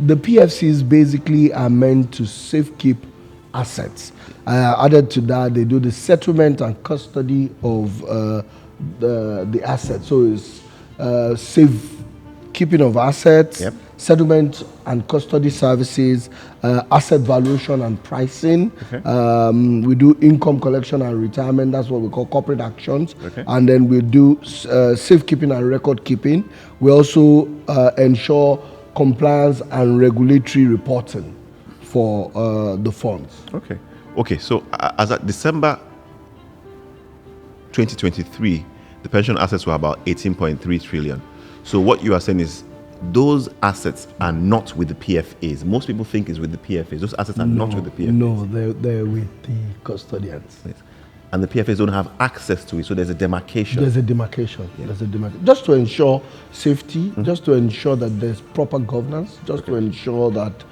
The PFCs basically are meant to safekeep assets. Added to that, they do the settlement and custody of the assets. So it's safekeeping of assets, Yep. settlement and custody services, asset valuation and pricing. Okay. We do income collection and retirement. That's what we call corporate actions. Okay. And then we do safekeeping and record keeping. We also ensure compliance and regulatory reporting for the funds. Okay. So as at December 2023, the pension assets were about 18.3 trillion. So what you are saying is those assets are not with the PFAs. Most people think it's with the PFAs. Those assets are not with the PFAs. No, they're with the custodians. Yes. And the PFAs don't have access to it, so there's a demarcation. There's a demarcation. Yeah. There's a demarcation. Just to ensure safety, just to ensure that there's proper governance, just to ensure that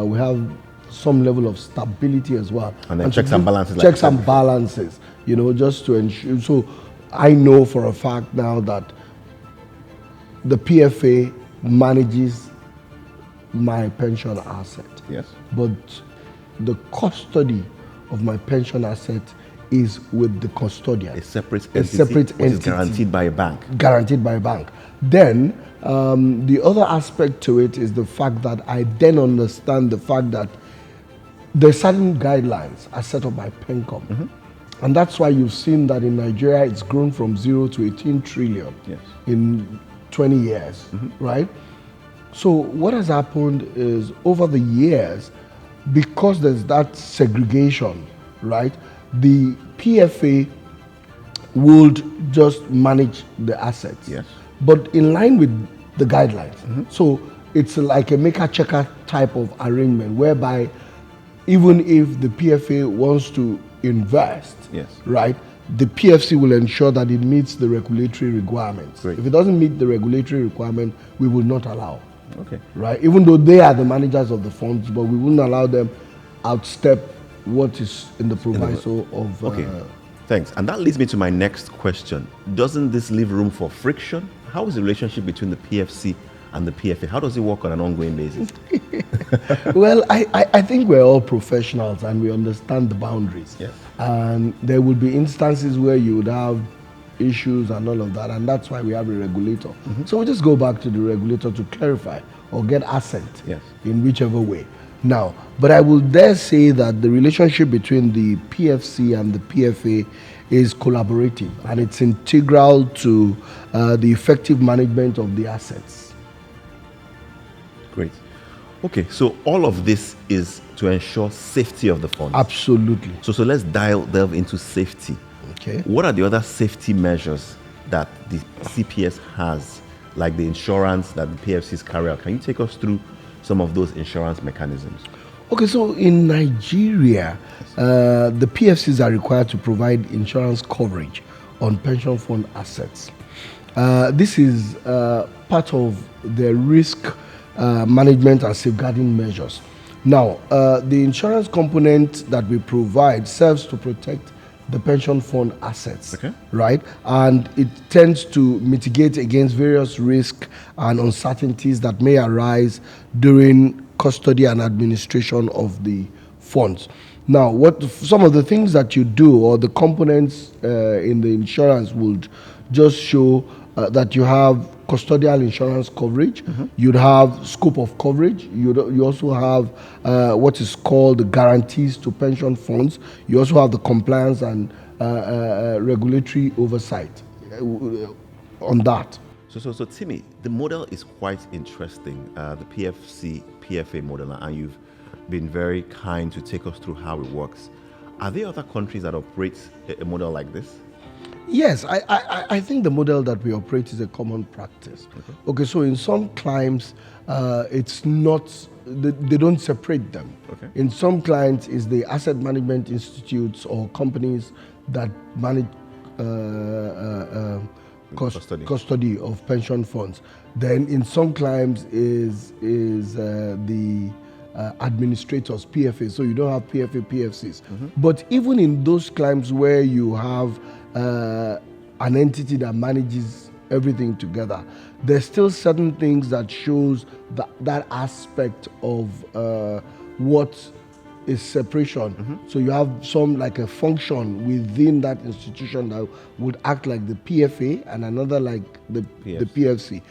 we have some level of stability as well. And then checks and balances. Checks and balances, just to ensure. So I know for a fact now that the PFA manages my pension asset. Yes. But the custody of my pension asset is with the custodian. A separate entity. Which is guaranteed by a bank. Guaranteed by a bank. Then the other aspect to it is the fact that I then understand the fact that there's certain guidelines are set up by PENCOM. Mm-hmm. And that's why you've seen that in Nigeria it's grown from 0 to 18 trillion in 20 years, right? So what has happened is over the years, because there's that segregation, right, the PFA would just manage the assets. Yes. But in line with the guidelines. So it's like a maker-checker type of arrangement whereby even if the PFA wants to invest, right, the PFC will ensure that it meets the regulatory requirements. Great. If it doesn't meet the regulatory requirement, we will not allow. Okay. Right? Even though they are the managers of the funds, but we wouldn't allow them outstep what is in the proviso of... Okay, thanks. And that leads me to my next question. Doesn't this leave room for friction? How is the relationship between the PFC and the PFA? How does it work on an ongoing basis? Well, I think we're all professionals and we understand the boundaries. Yes. And there would be instances where you would have issues and all of that, and that's why we have a regulator. So we just go back to the regulator to clarify or get assent in whichever way. Now, but I will dare say that the relationship between the PFC and the PFA is collaborative and it's integral to the effective management of the assets. Great. Okay, so all of this is to ensure safety of the funds. Absolutely. So let's delve into safety. Okay. What are the other safety measures that the CPS has, like the insurance that the PFCs carry out? Can you take us through some of those insurance mechanisms? Okay, so in Nigeria, the PFCs are required to provide insurance coverage on pension fund assets. This is part of the risk management and safeguarding measures. Now, the insurance component that we provide serves to protect the pension fund assets, right? And it tends to mitigate against various risks and uncertainties that may arise during custody and administration of the funds. Now, what some of the things that you do or the components in the insurance would just show that you have custodial insurance coverage, you'd have scope of coverage, you also have what is called the guarantees to pension funds, you also have the compliance and regulatory oversight on that. So Timmy, the model is quite interesting, the PFC PFA model, and you've been very kind to take us through how it works. Are there other countries that operate a model like this? Yes, I think the model that we operate is a common practice. Okay, so in some clients, it's not, they don't separate them. In some clients, it's the asset management institutes or companies that manage custody of pension funds. Then in some clients is the administrators, PFA, so you don't have PFA, PFCs. But even in those clients where you have an entity that manages everything together. There's still certain things that shows that aspect of what is separation. So you have some like a function within that institution that would act like the PFA and another like the PFC.